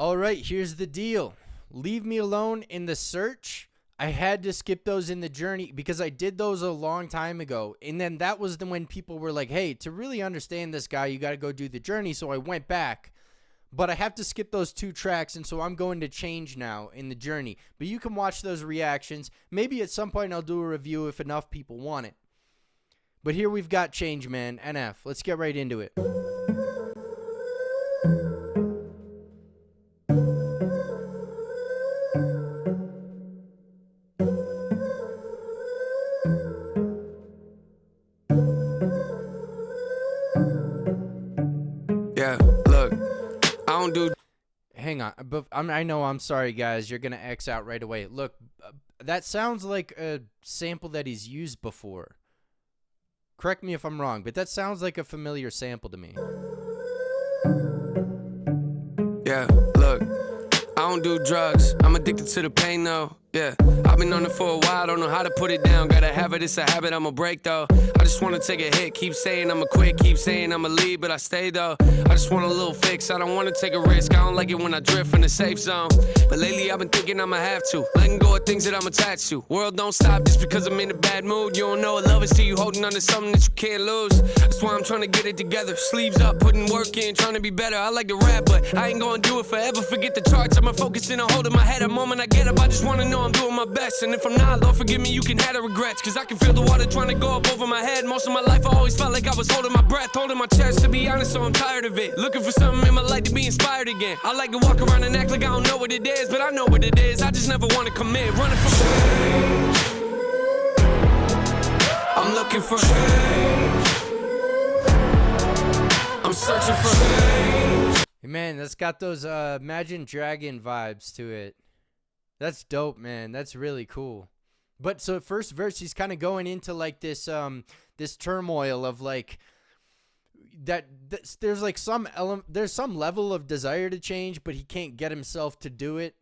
All right, here's the deal. Leave me alone in the search. I had to skip those in the journey because I did those a long time ago. And then that was when people were like, hey, to really understand this guy, you got to go do the journey. So I went back. But I have to skip those 2 tracks, and so I'm going to change now in the journey. But you can watch those reactions. Maybe at some point I'll do a review if enough people want it. But here we've got Change Man, NF. Let's get right into it. Yeah, look, I don't do. Hang on, but I'm sorry, guys. You're gonna X out right away. Look, that sounds like a sample that he's used before. Correct me if I'm wrong, but that sounds like a familiar sample to me. Yeah, look, I don't do drugs. I'm addicted to the pain though. Yeah, I've been on it for a while, don't know how to put it down. Gotta have it, it's a habit, I'ma break though. I just wanna take a hit, keep saying I'ma quit, keep saying I'ma leave, but I stay though. I just want a little fix, I don't wanna take a risk. I don't like it when I drift from the safe zone. But lately I've been thinking I'ma have to, letting go of things that I'm attached to. World don't stop just because I'm in a bad mood. You don't know what love is till you holding on to something that you can't lose. That's why I'm trying to get it together, sleeves up, putting work in, trying to be better. I like to rap, but I ain't gonna do it forever. Forget the charts, I'ma focus in a hold in my head. A moment I get up, I just wanna know I'm doing my best. And if I'm not, Lord forgive me, you can have the regrets. Cause I can feel the water trying to go up over my head. Most of my life I always felt like I was holding my breath, holding my chest, to be honest, so I'm tired of it. Looking for something in my life to be inspired again. I like to walk around and act like I don't know what it is, but I know what it is, I just never want to commit. Running from change, I'm looking for change, I'm searching for change. Man, that's got those Imagine Dragon vibes to it. That's dope, man. That's really cool. But so first verse, he's kind of going into like this this turmoil of like there's like there's some level of desire to change, but he can't get himself to do it.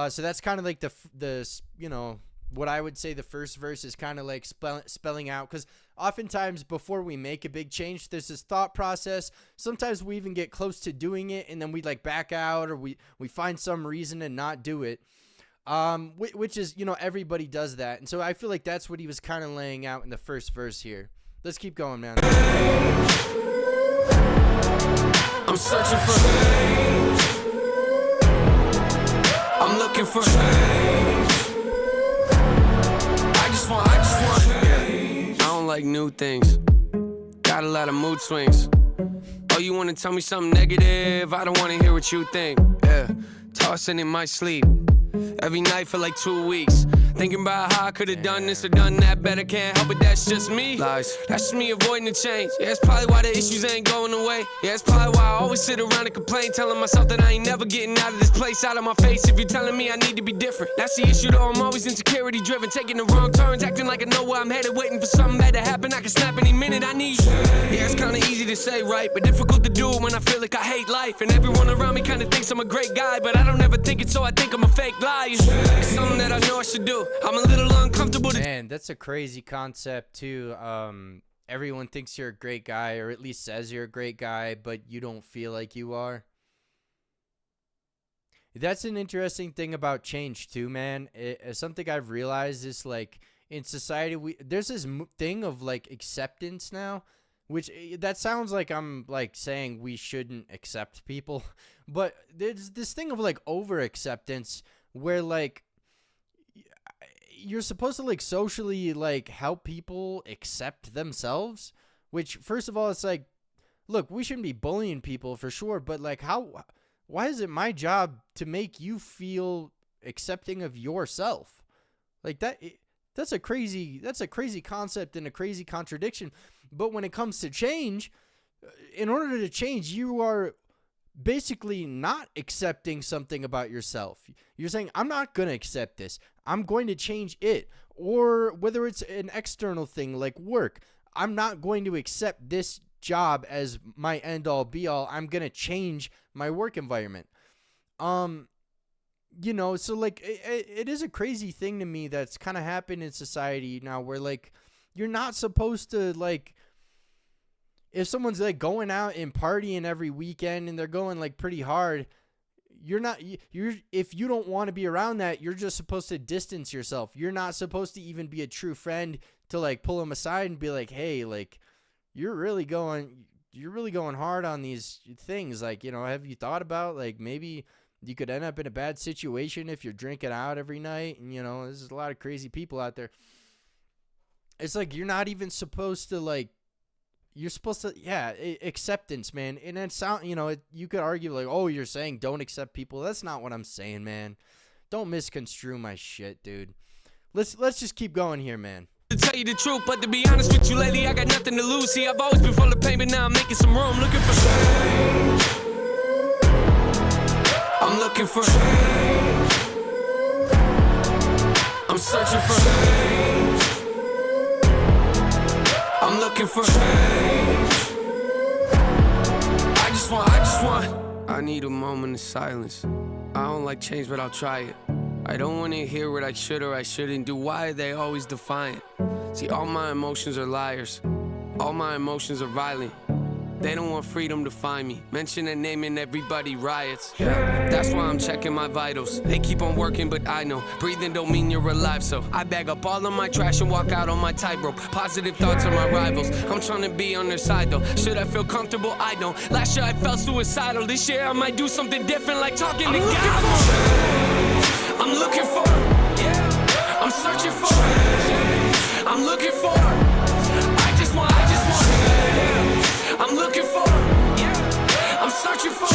So that's kind of like the you know, what I would say the first verse is kind of like spelling out, because oftentimes before we make a big change, there's this thought process. Sometimes we even get close to doing it and then we like back out, or we find some reason to not do it. Which is, you know, everybody does that. And so I feel like that's what he was kind of laying out in the first verse here. Let's keep going, man. I'm searching for change, I'm looking for change. I just want change. I don't like new things, got a lot of mood swings. Oh, you wanna tell me something negative? I don't wanna hear what you think. Yeah, tossing in my sleep every night for like 2 weeks, thinking about how I could've done this or done that better. Can't help it, that's just me. Lies. That's just me avoiding the change. Yeah, that's probably why the issues ain't going away. Yeah, that's probably why I always sit around and complain, telling myself that I ain't never getting out of this place, out of my face. If you're telling me I need to be different, that's the issue though. I'm always insecurity driven, taking the wrong turns, acting like I know where I'm headed, waiting for something bad to happen. I can snap any minute I need. Yeah, it's kinda easy to say, right, but difficult to do when I feel like I hate life. And everyone around me kinda thinks I'm a great guy, but I don't ever think it, so I think I'm a fake liar. It's something that I know I should do. I'm a little uncomfortable to. Man, that's a crazy concept too. Everyone thinks you're a great guy, or at least says you're a great guy, but you don't feel like you are. That's an interesting thing about change too, man. Something I've realized is like in society, there's this thing of like acceptance now, which that sounds like I'm like saying we shouldn't accept people, but there's this thing of like over acceptance where like you're supposed to like socially like help people accept themselves, which first of all, it's like, look, we shouldn't be bullying people for sure, but like why is it my job to make you feel accepting of yourself? Like that's a crazy concept and a crazy contradiction. But when it comes to change, in order to change, you are basically not accepting something about yourself. You're saying, I'm not going to accept this. I'm going to change it. Or whether it's an external thing like work, I'm not going to accept this job as my end all be all. I'm going to change my work environment. You know, so like it is a crazy thing to me that's kind of happened in society now, where like you're not supposed to like, if someone's like going out and partying every weekend and they're going like pretty hard, you're not, you're, if you don't want to be around that, you're just supposed to distance yourself. You're not supposed to even be a true friend to like pull them aside and be like, hey, like, you're really going hard on these things. Like, you know, have you thought about like maybe you could end up in a bad situation if you're drinking out every night? And, you know, there's a lot of crazy people out there. It's like you're not even supposed to like, you're supposed to, acceptance, man. And then sound, you know, you could argue like, oh, you're saying don't accept people. That's not what I'm saying, man. Don't misconstrue my shit, dude. Let's just keep going here, man. To tell you the truth, but to be honest with you lately, I got nothing to lose. See, I've always been full of pain, but now I'm making some room, looking for change. I'm looking for change. I'm searching for change. I'm looking for change. I just want. I need a moment of silence. I don't like change, but I'll try it. I don't want to hear what I should or I shouldn't do. Why are they always defiant? See, all my emotions are liars. All my emotions are violent. They don't want freedom to find me. Mention a name and everybody riots. Yeah, that's why I'm checking my vitals. They keep on working, but I know breathing don't mean you're alive. So I bag up all of my trash and walk out on my tightrope. Positive thoughts are my rivals. I'm trying to be on their side though. Should I feel comfortable? I don't. Last year I felt suicidal. This year I might do something different, like talking to God. I'm looking for. I'm searching for. I'm looking for. I just want. I'm looking for, I'm searching for,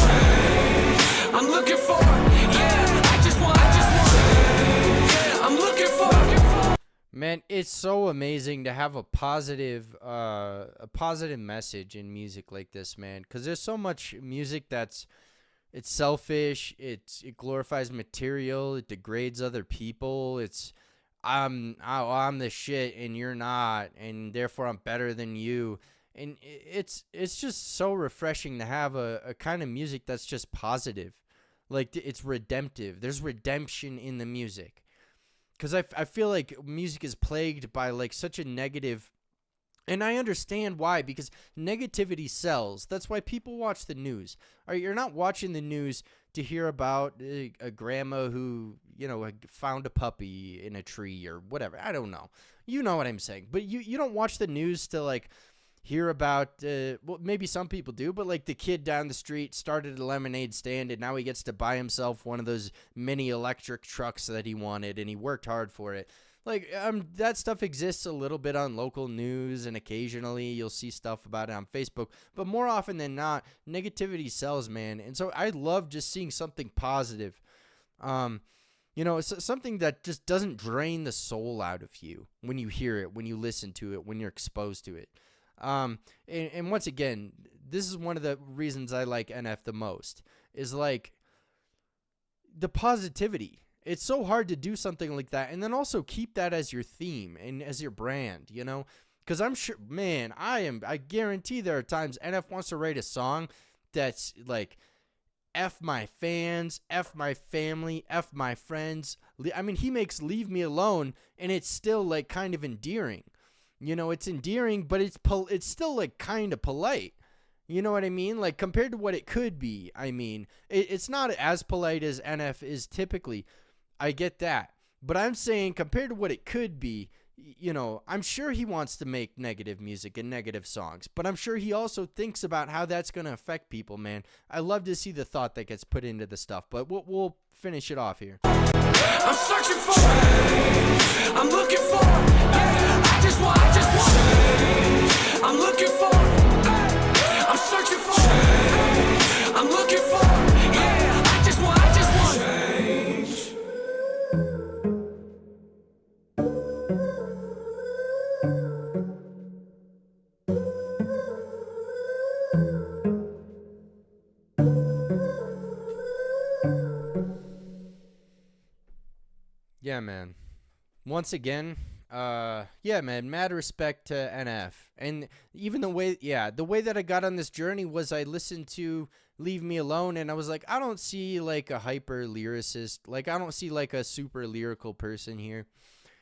I'm looking for, I just want, I'm looking for. Man, it's so amazing to have a positive message in music like this, man. Because there's so much music it's selfish, it glorifies material, it degrades other people, it's I'm the shit and you're not, and therefore I'm better than you. And it's just so refreshing to have a kind of music that's just positive. Like, it's redemptive. There's redemption in the music. Because I feel like music is plagued by, like, such a negative... And I understand why, because negativity sells. That's why people watch the news. All right, you're not watching the news to hear about a grandma who, you know, found a puppy in a tree or whatever. I don't know. You know what I'm saying. But you don't watch the news to, like... hear about, well, maybe some people do, but like the kid down the street started a lemonade stand and now he gets to buy himself one of those mini electric trucks that he wanted and he worked hard for it. Like, that stuff exists a little bit on local news and occasionally you'll see stuff about it on Facebook, but more often than not, negativity sells, man. And so I love just seeing something positive. You know, it's something that just doesn't drain the soul out of you when you hear it, when you listen to it, when you're exposed to it. And once again, this is one of the reasons I like NF the most, is like the positivity. It's so hard to do something like that and then also keep that as your theme and as your brand, you know, because I'm sure, man, I guarantee there are times NF wants to write a song that's like, F my fans, F my family, F my friends. I mean, he makes Leave Me Alone and it's still like kind of endearing. You know, it's endearing, but it's still like kind of polite. You know what I mean? Like compared to what it could be. I mean, it's not as polite as NF is typically. I get that. But I'm saying compared to what it could be, you know, I'm sure he wants to make negative music and negative songs, but I'm sure he also thinks about how that's going to affect people, man. I love to see the thought that gets put into the stuff, but we'll finish it off here. I'm searching for, I'm looking for, I just want, I'm looking for, I'm searching for, I'm looking for, I just want change. Yeah, man. Once again, yeah, man, mad respect to NF. And even the way that I got on this journey was I listened to Leave Me Alone and I was like, I don't see like a hyper lyricist. Like, I don't see like a super lyrical person here.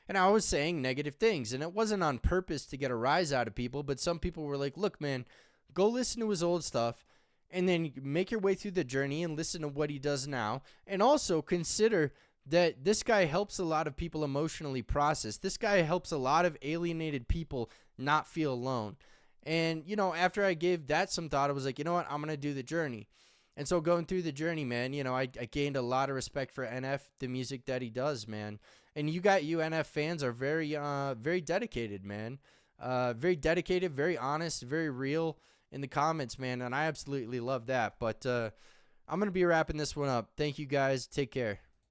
And I was saying negative things, and it wasn't on purpose to get a rise out of people, but some people were like, look, man, go listen to his old stuff and then make your way through the journey and listen to what he does now. And also consider that this guy helps a lot of people emotionally process. This guy helps a lot of alienated people not feel alone. And, you know, after I gave that some thought, I was like, you know what? I'm going to do the journey. And so going through the journey, man, you know, I gained a lot of respect for NF, the music that he does, man. And you NF fans are very, very dedicated, man. Very dedicated, very honest, very real in the comments, man. And I absolutely love that. But I'm going to be wrapping this one up. Thank you guys. Take care.